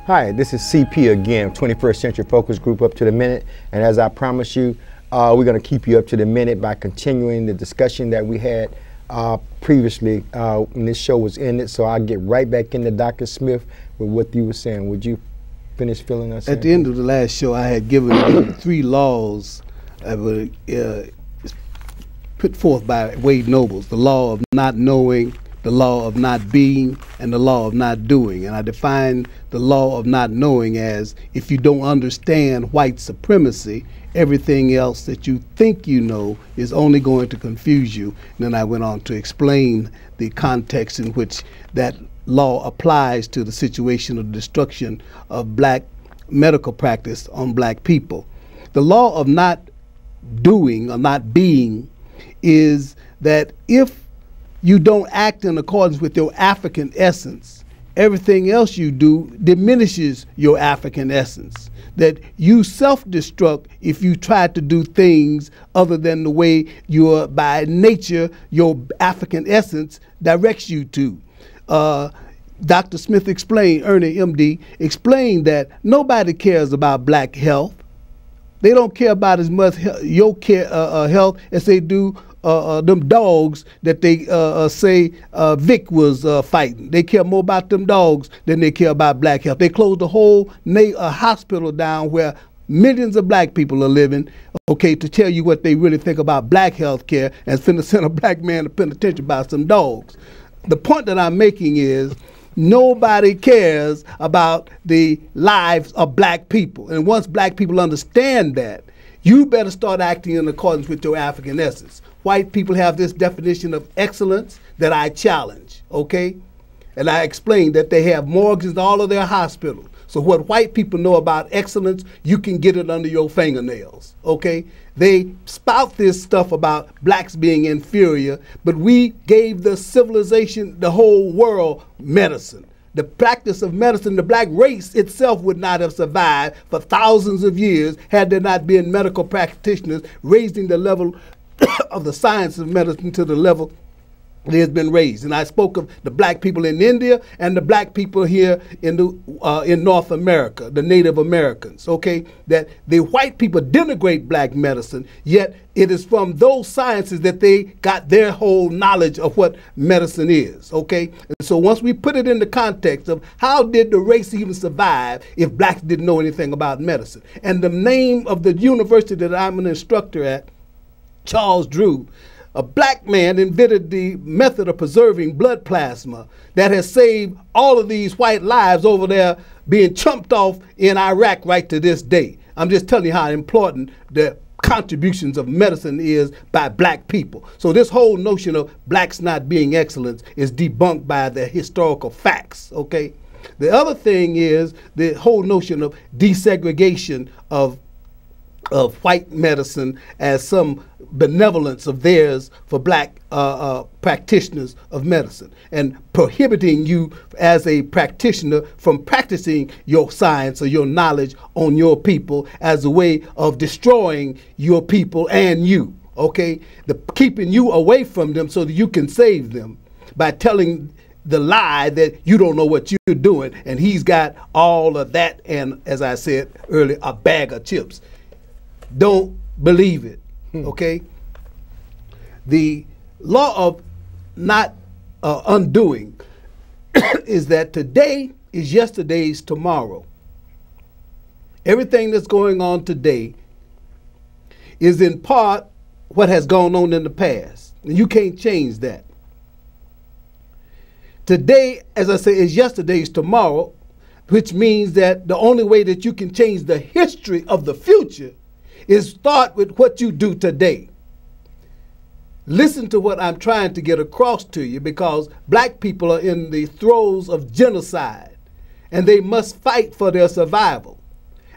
Hi, this is CP again, 21st Century Focus Group Up to the Minute. And as I promised you, we're going to keep you up to the minute by continuing the discussion that we had previously when this show was ended. So I'll get right back into Dr. Smith with what you were saying. Would you finish filling us in? At the end of the last show, I had given you 3 laws that were put forth by Wade Nobles: the law of not knowing, the law of not being, and the law of not doing. And I defined the law of not knowing as, if you don't understand white supremacy, everything else that you think you know is only going to confuse you. And then I went on to explain the context in which that law applies to the situation of destruction of black medical practice on black people. The law of not doing or not being is that if you don't act in accordance with your African essence, everything else you do diminishes your African essence. That you self-destruct if you try to do things other than the way your, by nature, your African essence directs you to. Dr. Smith explained, Ernie, MD, explained that nobody cares about black health. They don't care about as much your health as they do them dogs that they say Vic was fighting. They care more about them dogs than they care about black health. They closed the whole hospital down where millions of black people are living, okay, to tell you what they really think about black health care, and finna send a black man to penitentiary about some dogs. The point that I'm making is nobody cares about the lives of black people. And once black people understand that, you better start acting in accordance with your African essence. White people have this definition of excellence that I challenge, okay? And I explained that they have morgues in all of their hospitals. So what white people know about excellence, you can get it under your fingernails, okay? They spout this stuff about blacks being inferior, but we gave the civilization, the whole world, medicine. The practice of medicine, the black race itself would not have survived for thousands of years had there not been medical practitioners raising the level of the science of medicine to the level it has been raised. And I spoke of the black people in India and the black people here in North America, the Native Americans, okay? That the white people denigrate black medicine, yet it is from those sciences that they got their whole knowledge of what medicine is, okay? And so once we put it in the context of how did the race even survive if blacks didn't know anything about medicine? And the name of the university that I'm an instructor at, Charles Drew, a black man invented the method of preserving blood plasma that has saved all of these white lives over there being chumped off in Iraq right to this day. I'm just telling you how important the contributions of medicine is by black people. So this whole notion of blacks not being excellent is debunked by the historical facts, okay? The other thing is the whole notion of desegregation of white medicine as some benevolence of theirs for black practitioners of medicine, and prohibiting you as a practitioner from practicing your science or your knowledge on your people as a way of destroying your people and you, okay? Keeping you away from them so that you can save them by telling the lie that you don't know what you're doing, and he's got all of that and, as I said earlier, a bag of chips. Don't believe it, okay? The law of not undoing is that today is yesterday's tomorrow. Everything that's going on today is in part what has gone on in the past, and you can't change that. Today, as I say, is yesterday's tomorrow, which means that the only way that you can change the history of the future is start with what you do today. Listen to what I'm trying to get across to you, because black people are in the throes of genocide, and they must fight for their survival.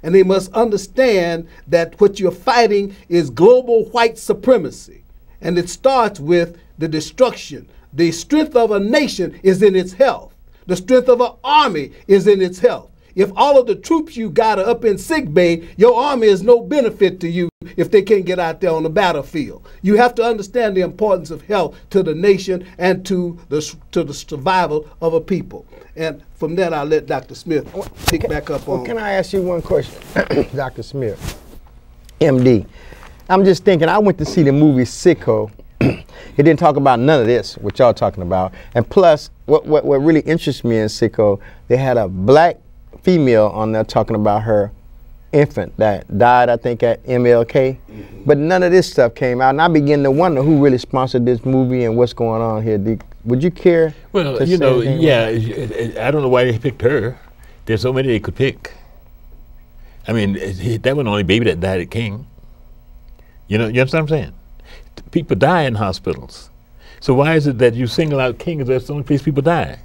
And they must understand that what you're fighting is global white supremacy, and it starts with the destruction. The strength of a nation is in its health. The strength of an army is in its health. If all of the troops you got are up in sick bay, your army is no benefit to you if they can't get out there on the battlefield. You have to understand the importance of health to the nation and to the survival of a people. And from that, I'll let Dr. Smith pick back up on. Can I ask you one question, Dr. Smith, MD? I'm just thinking, I went to see the movie Sicko. It didn't talk about none of this, what y'all talking about. And plus, what really interests me in Sicko, they had a black female on there talking about her infant that died, I think, at MLK. But none of this stuff came out. And I begin to wonder who really sponsored this movie and what's going on here. Would you care? Well, you know, yeah, I don't know why they picked her. There's so many they could pick. I mean, that wasn't the only baby that died at King. You understand what I'm saying? People die in hospitals. So why is it that you single out King as that's the only place people die?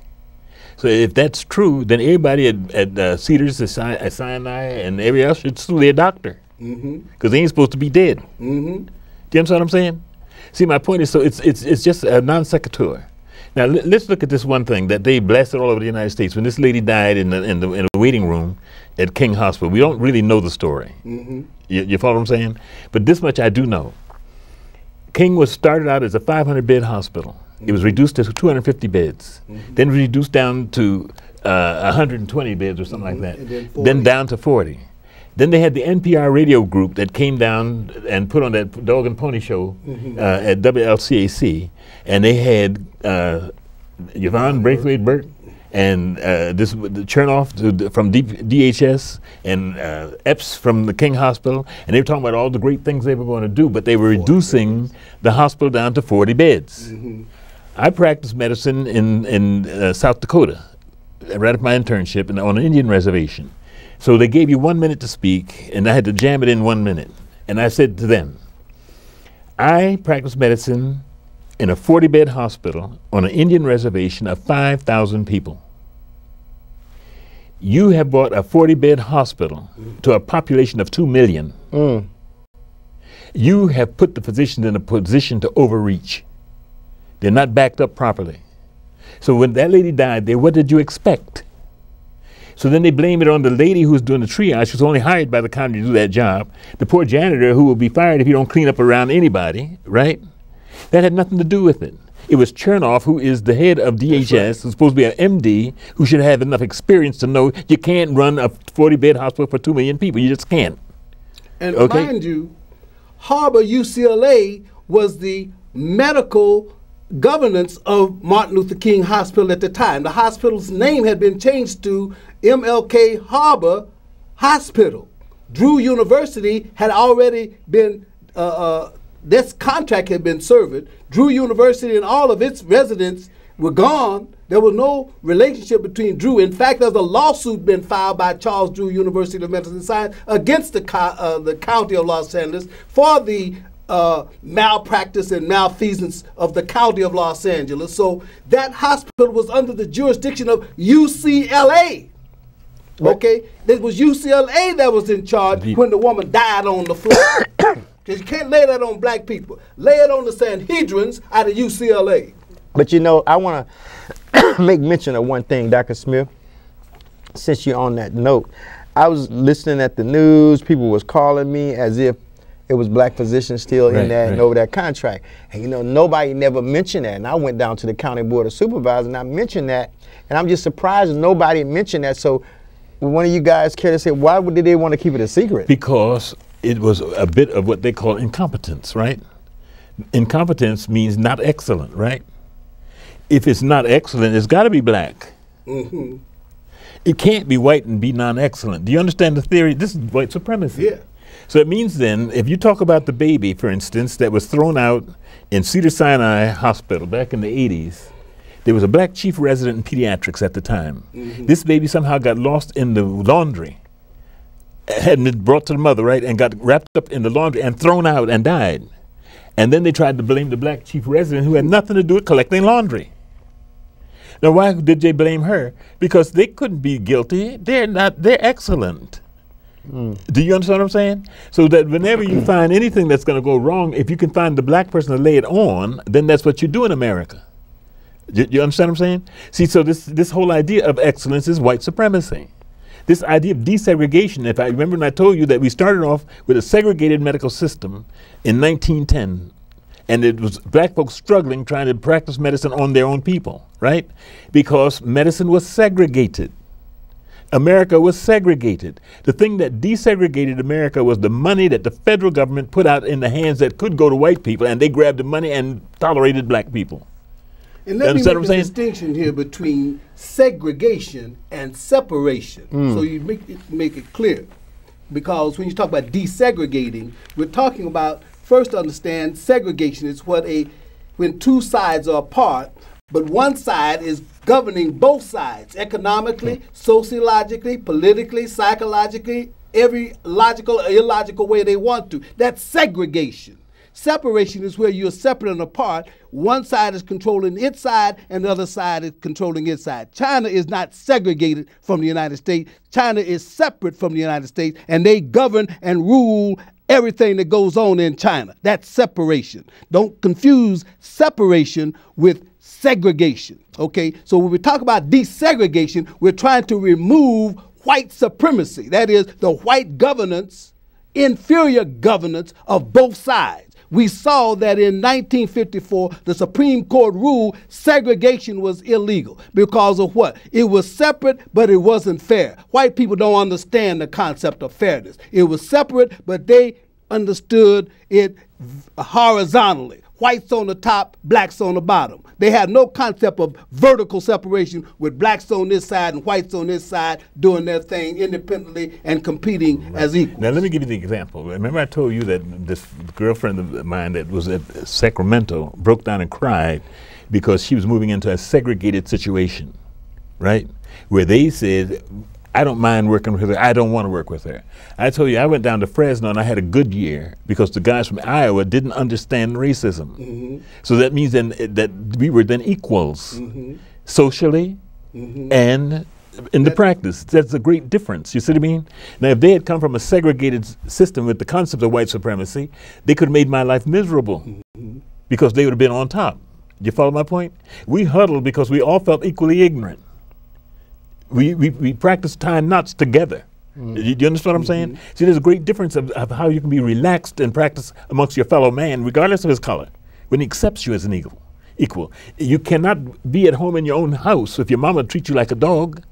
So if that's true, then everybody at Cedars, at Sinai, and everybody else should sue their doctor. Because they ain't supposed to be dead. Do you understand what I'm saying? See, my point is, so it's just a non sequitur. Now let's look at this one thing that they blasted all over the United States when this lady died in the waiting room at King Hospital. We don't really know the story. You follow what I'm saying? But this much I do know. King was started out as a 500-bed hospital. It was reduced to 250 beds, then reduced down to 120 beds or something like that, then down to 40. Then they had the NPR radio group that came down and put on that dog and pony show at WLCAC, and they had Yvonne Braithwaite-Burt and this Chernoff from DHS and Epps from the King Hospital, and they were talking about all the great things they were going to do, but they were reducing the hospital down to 40 beds. I practiced medicine in South Dakota, right after my internship, on an Indian reservation. So they gave you 1 minute to speak, and I had to jam it in 1 minute. And I said to them, I practiced medicine in a 40-bed hospital on an Indian reservation of 5,000 people. You have brought a 40-bed hospital to a population of 2 million. You have put the physicians in a position to overreach. They're not backed up properly. So when that lady died there, what did you expect? So then they blame it on the lady who's doing the triage, who's only hired by the county to do that job. The poor janitor who will be fired if you don't clean up around anybody, right? That had nothing to do with it. It was Chernoff, who is the head of DHS, who's supposed to be an MD, who should have enough experience to know you can't run a 40-bed hospital for 2 million people. You just can't. And mind you, Harbor UCLA was the medical governance of Martin Luther King Hospital at the time. The hospital's name had been changed to MLK Harbor Hospital. Drew University had already been, this contract had been served. Drew University and all of its residents were gone. There was no relationship between Drew. In fact, there's a lawsuit been filed by Charles Drew University of Medicine and Science against the county of Los Angeles for the malpractice and malfeasance of the county of Los Angeles. So that hospital was under the jurisdiction of UCLA. Okay, it was UCLA that was in charge when the woman died on the floor. Because you can't lay that on black people. Lay it on the Sanhedrins out of UCLA. But you know, I want to make mention of one thing, Dr. Smith. Since you're on that note, I was listening at the news. People was calling me as if it was black physicians still in that and over that contract. And you know, nobody never mentioned that. And I went down to the county board of supervisors and I mentioned that. And I'm just surprised nobody mentioned that. So one of you guys care to say, why did they want to keep it a secret? Because it was a bit of what they call incompetence, right? Incompetence means not excellent, right? If it's not excellent, it's got to be black. It can't be white and be non-excellent. Do you understand the theory? This is white supremacy. Yeah. So it means then, if you talk about the baby, for instance, that was thrown out in Cedars-Sinai Hospital back in the 80s, there was a black chief resident in pediatrics at the time. This baby somehow got lost in the laundry, hadn't been brought to the mother, right, and got wrapped up in the laundry and thrown out and died. And then they tried to blame the black chief resident who had nothing to do with collecting laundry. Now, why did they blame her? Because they couldn't be guilty. They're not, they're excellent. Do you understand what I'm saying? So that whenever you find anything that's going to go wrong, if you can find the black person to lay it on, then that's what you do in America. You understand what I'm saying? See, so this whole idea of excellence is white supremacy. this idea of desegregation, if I remember when I told you that we started off with a segregated medical system in 1910, and it was black folks struggling trying to practice medicine on their own people, right? Because medicine was segregated. America was segregated. The thing that desegregated America was the money that the federal government put out in the hands that could go to white people, and they grabbed the money and tolerated black people. And let me make a distinction here between segregation and separation, so you make it clear. Because when you talk about desegregating, we're talking about, first to understand, segregation is when two sides are apart, but one side is governing both sides, economically, sociologically, politically, psychologically, every logical or illogical way they want to. That's segregation. Separation is where you're separate and apart. One side is controlling its side and the other side is controlling its side. China is not segregated from the United States. China is separate from the United States, and they govern and rule everything that goes on in China. That's separation. Don't confuse separation with segregation, okay? So when we talk about desegregation, we're trying to remove white supremacy. That is, the white governance, inferior governance of both sides. We saw that in 1954, the Supreme Court ruled segregation was illegal because of what? It was separate, but it wasn't fair. White people don't understand the concept of fairness. It was separate, but they understood it horizontally. Whites on the top, blacks on the bottom. They had no concept of vertical separation with blacks on this side and whites on this side doing their thing independently and competing as equals. Now let me give you the example. Remember I told you that this girlfriend of mine that was at Sacramento broke down and cried because she was moving into a segregated situation, right? Where they said, I don't mind working with her. I don't want to work with her. I told you, I went down to Fresno and I had a good year because the guys from Iowa didn't understand racism. So that means then that we were then equals socially and in the practice. That's a great difference. You see what I mean? Now, if they had come from a segregated system with the concept of white supremacy, they could have made my life miserable because they would have been on top. You follow my point? We huddled because we all felt equally ignorant. We practice tying knots together. Do you understand what I'm saying? See, there's a great difference of how you can be relaxed and practice amongst your fellow man, regardless of his color, when he accepts you as an equal. You cannot be at home in your own house if your mama treats you like a dog.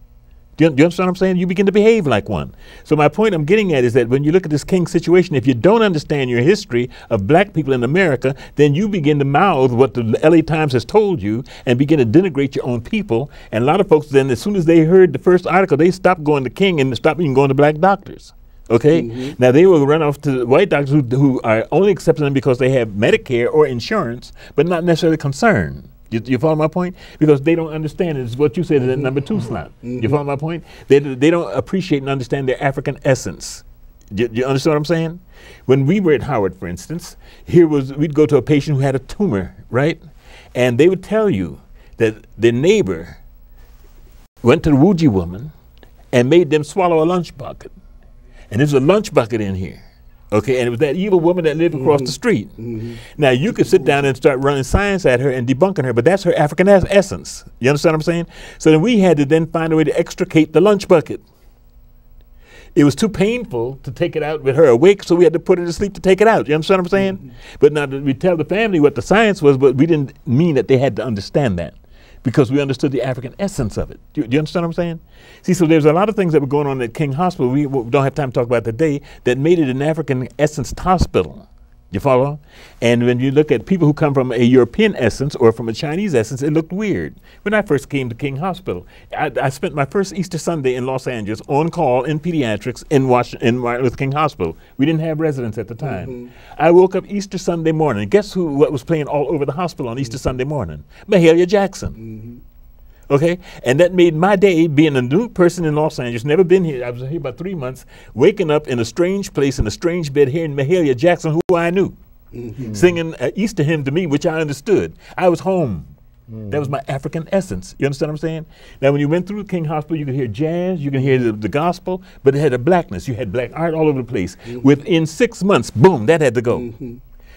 Do you understand what I'm saying? You begin to behave like one. So my point I'm getting at is that when you look at this king situation, if you don't understand your history of black people in America, then you begin to mouth what the LA Times has told you and begin to denigrate your own people. And a lot of folks then, as soon as they heard the first article, they stopped going to king and stopped even going to black doctors. Okay? Now they will run off to white doctors who are only accepting them because they have Medicare or insurance, but not necessarily concerned. You follow my point? Because they don't understand. It's what you said in that number 2 slot. You follow my point? They don't appreciate and understand their African essence. You understand what I'm saying? When we were at Howard, for instance, we'd go to a patient who had a tumor, right? And they would tell you that their neighbor went to the Wuji woman and made them swallow a lunch bucket. And there's a lunch bucket in here. Okay, and it was that evil woman that lived across the street. Now, you could sit down and start running science at her and debunking her, but that's her African essence. You understand what I'm saying? So then we had to then find a way to extricate the lunch bucket. It was too painful to take it out with her awake, so we had to put her to sleep to take it out. You understand what I'm saying? But now we tell the family what the science was, but we didn't mean that they had to understand that, because we understood the African essence of it. Do you understand what I'm saying? See, so there's a lot of things that were going on at King Hospital, we don't have time to talk about today, that made it an African essence hospital. You follow? And when you look at people who come from a European essence or from a Chinese essence, it looked weird. When I first came to King Hospital, I spent my first Easter Sunday in Los Angeles on call in pediatrics in Martin Luther King Hospital. We didn't have residents at the time. I woke up Easter Sunday morning. Guess what was playing all over the hospital on Easter Sunday morning? Mahalia Jackson. Okay? And that made my day, being a new person in Los Angeles, never been here. I was here about 3 months, waking up in a strange place, in a strange bed, hearing Mahalia Jackson, who I knew, singing an Easter hymn to me, which I understood. I was home. That was my African essence. You understand what I'm saying? Now, when you went through King Hospital, you could hear jazz, you could hear the gospel, but it had a blackness. You had black art all over the place. Within 6 months, boom, that had to go.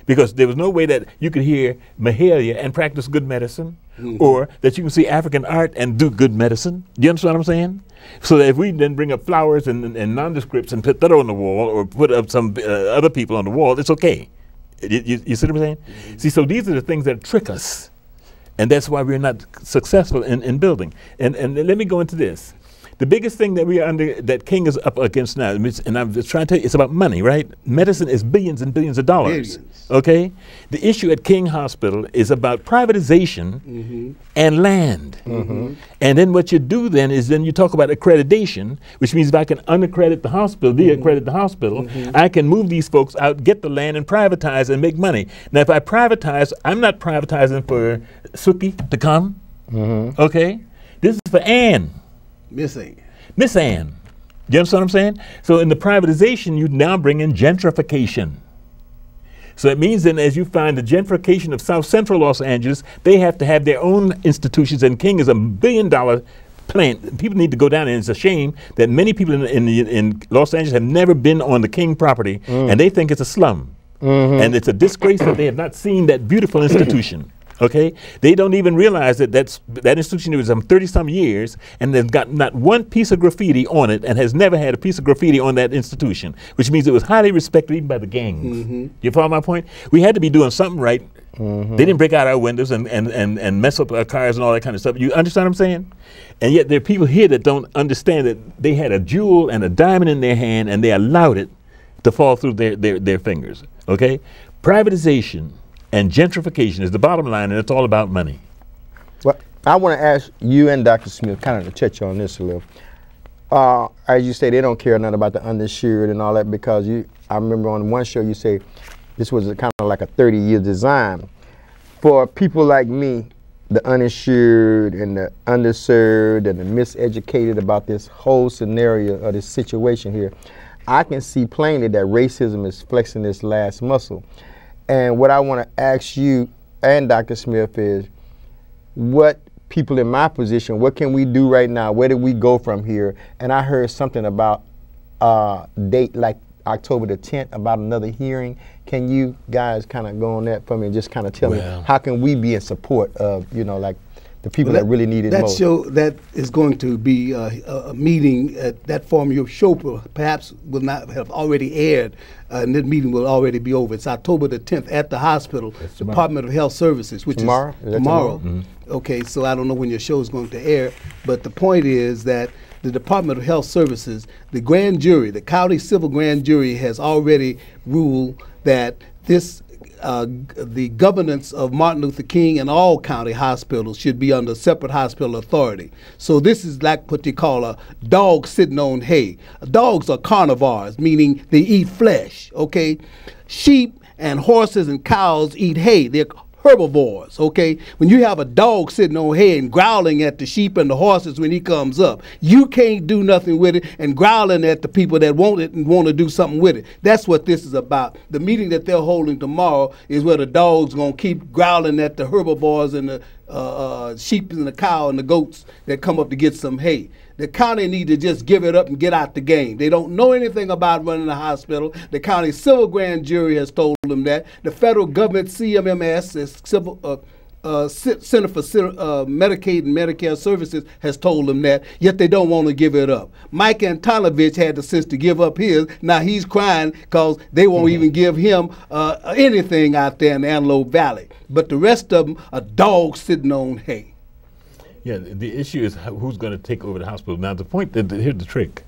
because there was no way that you could hear Mahalia and practice good medicine, or that you can see African art and do good medicine. Do you understand what I'm saying? So that if we then bring up flowers and nondescripts and put that on the wall, or put up some other people on the wall, it's okay. You see what I'm saying? See, so these are the things that trick us. And that's why we're not successful in building. And let me go into this. The biggest thing that we are that King is up against now, and I'm just trying to tell you, it's about money, right? Medicine is billions and billions of dollars. Billions. Okay? The issue at King Hospital is about privatization and land. And then what you do then is then you talk about accreditation, which means if I can unaccredit the hospital, de-accredit the hospital, I can move these folks out, get the land, and privatize and make money. Now, if I privatize, I'm not privatizing for Suki to come. Okay? This is for Ann. Miss Ann. Miss Ann. You understand what I'm saying? So in the privatization, you now bring in gentrification. So it means then as you find the gentrification of South Central Los Angeles, they have to have their own institutions, and King is $1 billion plant. People need to go down, and it's a shame that many people in Los Angeles have never been on the King property, and they think it's a slum. And it's a disgrace that they have not seen that beautiful institution. Okay, they don't even realize that that institution was 30-some years, and they've got not one piece of graffiti on it, and has never had a piece of graffiti on that institution, which means it was highly respected even by the gangs. You follow my point? We had to be doing something right. They didn't break out our windows and mess up our cars and all that kind of stuff. You understand what I'm saying? And yet there are people here that don't understand that they had a jewel and a diamond in their hand, and they allowed it to fall through their fingers. Okay, privatization and gentrification is the bottom line, and it's all about money. Well, I want to ask you and Dr. Smith kind of to touch on this a little. As you say, they don't care nothing about the undershirt and all that, because I remember on one show you say this was kind of like a 30-year design. For people like me, the uninsured and the underserved and the miseducated about this whole scenario or this situation here, I can see plainly that racism is flexing its last muscle. And what I want to ask you and Dr. Smith is, what people in my position, what can we do right now? Where do we go from here? And I heard something about date like October the 10th about another hearing. Can you guys kind of go on that for me and just kind of tell me how can we be in support of, like the people that really need it most? That is going to be a meeting at that form. Your show perhaps will not have already aired, and that meeting will already be over. It's October the 10th at the hospital, Department of Health Services, which tomorrow? is tomorrow. Okay, so I don't know when your show is going to air, but the point is that the Department of Health Services, the grand jury, the county civil grand jury has already ruled that this the governance of Martin Luther King and all county hospitals should be under separate hospital authority. So this is like what they call a dog sitting on hay. Dogs are carnivores, meaning they eat flesh, okay? Sheep and horses and cows eat hay. They're herbivores, okay? When you have a dog sitting on hay and growling at the sheep and the horses when he comes up, you can't do nothing with it, and growling at the people that want it and want to do something with it. That's what this is about. The meeting that they're holding tomorrow is where the dog's going to keep growling at the herbivores and the sheep and the cow and the goats that come up to get some hay. The county need to just give it up and get out the game. They don't know anything about running a hospital. The county civil grand jury has told them that. The federal government, CMMS, Center for Medicaid and Medicare Services, has told them that, yet they don't want to give it up. Mike Antonovich had the sense to give up his. Now he's crying because they won't even give him anything out there in the Antelope Valley. But the rest of them are dogs sitting on hay. Yeah, the issue is who's going to take over the hospital. Now, the point, here's the trick.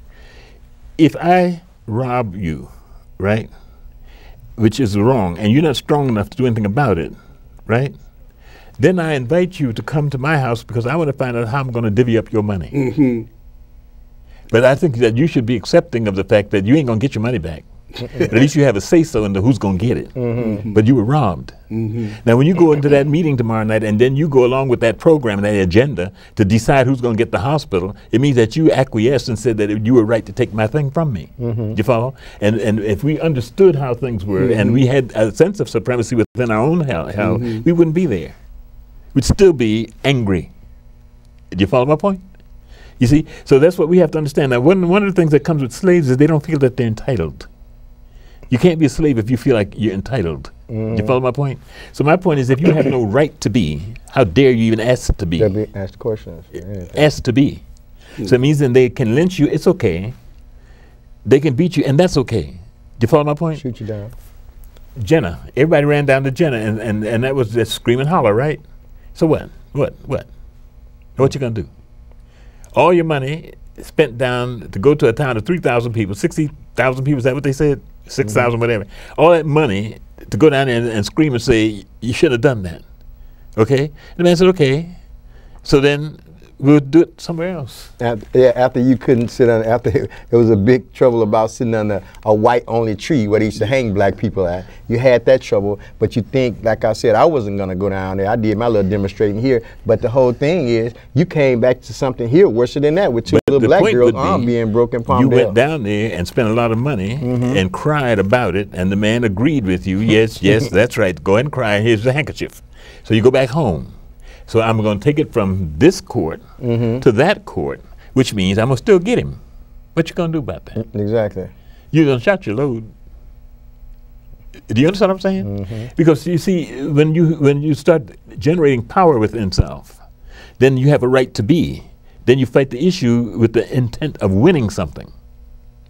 If I rob you, right, which is wrong, and you're not strong enough to do anything about it, right, then I invite you to come to my house because I want to find out how I'm going to divvy up your money. But I think that you should be accepting of the fact that you ain't going to get your money back. But at least you have a say-so into who's going to get it. But you were robbed. Now, when you go into that meeting tomorrow night and then you go along with that program and that agenda to decide who's going to get the hospital, it means that you acquiesced and said that you were right to take my thing from me. You follow? And if we understood how things were and we had a sense of supremacy within our own hell, we wouldn't be there. We'd still be angry. Do you follow my point? You see? So that's what we have to understand. Now, one of the things that comes with slaves is they don't feel that they're entitled. You can't be a slave if you feel like you're entitled. You follow my point? So my point is, if you have no right to be, how dare you even ask to be? Ask questions. Ask to be. So it means then they can lynch you, it's okay. They can beat you, and that's okay. Do you follow my point? Shoot you down. Jenna. Everybody ran down to Jenna, and that was just scream and holler, right? So what? What you gonna do? All your money spent down to go to a town of 3,000 people, 60,000 people, is that what they said? 6,000, whatever. All that money to go down there and scream and say, you should have done that. Okay? And the man said, okay. So then we'll do it somewhere else. After you couldn't sit on, after it was a big trouble about sitting under a white-only tree where they used to hang black people at. You had that trouble, but you think, like I said, I wasn't going to go down there. I did my little demonstrating here, but the whole thing is, you came back to something here worse than that with two little black girls' arm being broken. You went down there and spent a lot of money and cried about it, and the man agreed with you. Yes, yes, that's right. Go ahead and cry. Here's the handkerchief. So you go back home. So I'm going to take it from this court to that court, which means I'm going to still get him. What you going to do about that? Exactly. You're going to shot your load. Do you understand what I'm saying? Because you see, when you start generating power within self, then you have a right to be. Then you fight the issue with the intent of winning something.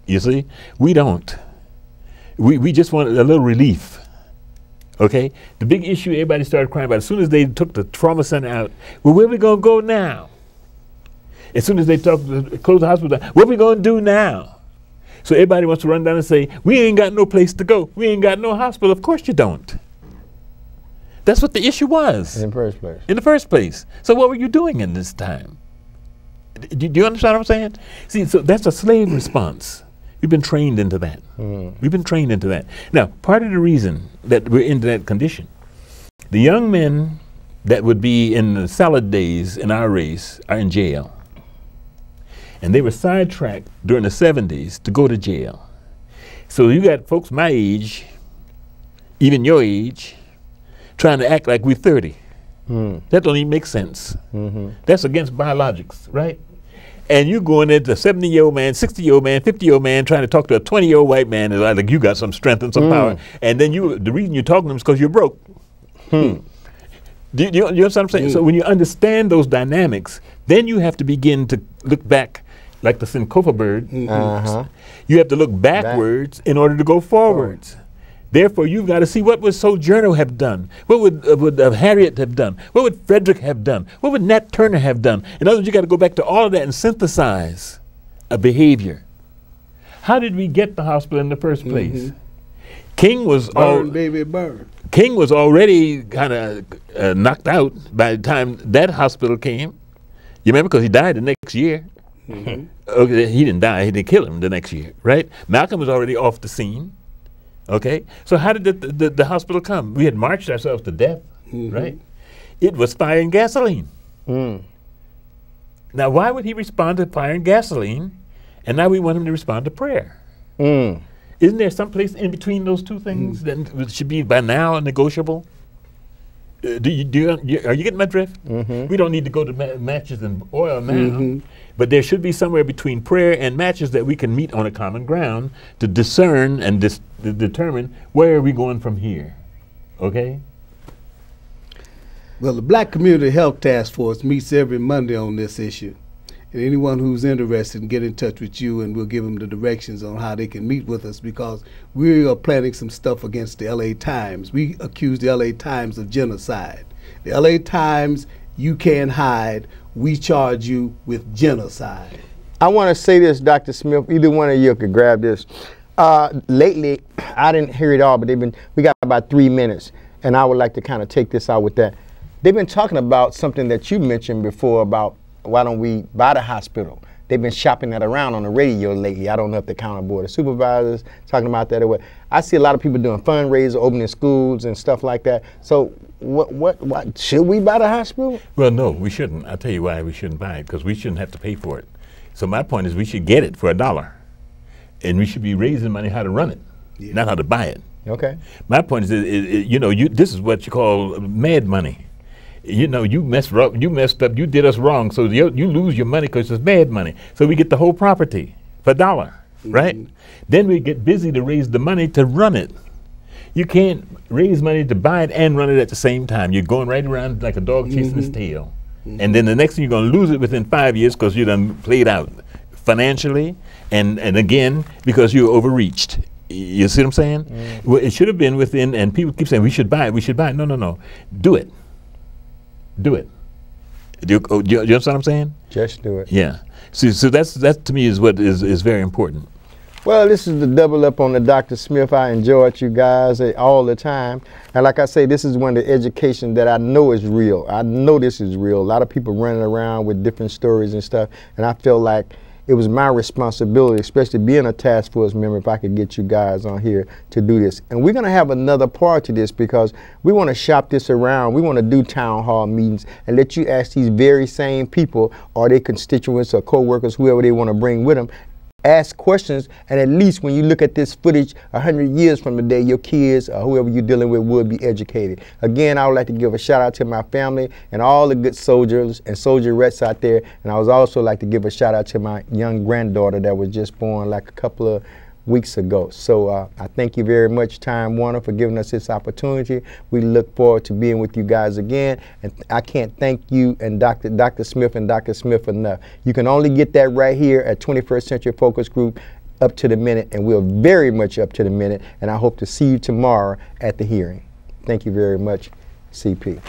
You see? We don't. We just want a little relief. Okay? The big issue everybody started crying about, as soon as they took the trauma center out, well, where we going to go now? As soon as they close the hospital down, what we going to do now? So everybody wants to run down and say, we ain't got no place to go. We ain't got no hospital. Of course you don't. That's what the issue was. In the first place. In the first place. So what were you doing in this time? Do you understand what I'm saying? See, so that's a slave response. We've been trained into that. We've been trained into that. Now, part of the reason that we're into that condition, the young men that would be in the salad days in our race are in jail. And they were sidetracked during the 70s to go to jail. So you got folks my age, even your age, trying to act like we're 30. That don't even make sense. That's against biologics, right? And you going into a 70-year-old man, 60-year-old man, 50-year-old man trying to talk to a 20-year-old white man is like you got some strength and some power. And then the reason you're talking to them is because you're broke. Do you understand what I'm saying? So when you understand those dynamics, then you have to begin to look back like the Sankofa bird. You have to look backwards in order to go forwards. Therefore, you've got to see what would Sojourner have done? What would Harriet have done? What would Frederick have done? What would Nat Turner have done? In other words, you got to go back to all of that and synthesize a behavior. How did we get the hospital in the first place? King was King was already kind of knocked out by the time that hospital came. You remember, because he died the next year. Okay, he didn't die; he didn't kill him the next year, right? Malcolm was already off the scene. Okay, so how did the hospital come? We had marched ourselves to death, right? It was fire and gasoline. Now, why would he respond to fire and gasoline, and now we want him to respond to prayer? Isn't there some place in between those two things that should be by now negotiable? Are you getting my drift? We don't need to go to matches and oil now, but there should be somewhere between prayer and matches that we can meet on a common ground to discern and determine where are we going from here. Okay? Well, the Black Community Health Task Force meets every Monday on this issue. And anyone who's interested can get in touch with you, and we'll give them the directions on how they can meet with us, because we are planning some stuff against the LA Times. We accuse the LA Times of genocide. The LA Times, you can't hide. We charge you with genocide. I want to say this, Dr. Smith. Either one of you could grab this. Lately, I didn't hear it all, but we got about 3 minutes, and I would like to kind of take this out with that. They've been talking about something that you mentioned before about why don't we buy the hospital? They've been shopping that around on the radio lately. I don't know if the county board of supervisors talking about that or what. I see a lot of people doing fundraisers, opening schools and stuff like that. So what should we buy the hospital? Well, no, we shouldn't. I'll tell you why we shouldn't buy it, because we shouldn't have to pay for it. So my point is we should get it for $1. And we should be raising money how to run it, not how to buy it. Okay. My point is, this is what you call mad money. You messed up, you did us wrong, so you lose your money because it's bad money. So we get the whole property for $1. right? Then we get busy to raise the money to run it. You can't raise money to buy it and run it at the same time. You're going right around like a dog chasing its tail. And then the next thing, you're going to lose it within 5 years because you done played out financially and again because you overreached. You see what I'm saying? Well, it should have been within, and people keep saying we should buy it, we should buy it. No, no, no. Do it. Do it. Do you understand what I'm saying? Just do it. Yeah. So that to me is what is very important. Well, this is the double up on the Dr. Smith. I enjoyed you guys all the time. And like I say, this is one of the education that I know is real. I know this is real. A lot of people running around with different stories and stuff. And I feel like it was my responsibility, especially being a task force member, if I could get you guys on here to do this. And we're going to have another part to this because we want to shop this around. We want to do town hall meetings and let you ask these very same people or their constituents or co-workers, whoever they want to bring with them, ask questions, and at least when you look at this footage 100 years from today, your kids or whoever you're dealing with would be educated. Again, I would like to give a shout out to my family and all the good soldiers and soldierettes out there, and I would also like to give a shout out to my young granddaughter that was just born like a couple of weeks ago. So I thank you very much, Time Warner, for giving us this opportunity. We look forward to being with you guys again, and I can't thank you and Dr. Smith and Dr. Smith enough. You can only get that right here at 21st Century Focus Group, up to the minute, and we're very much up to the minute, and I hope to see you tomorrow at the hearing. Thank you very much, CP.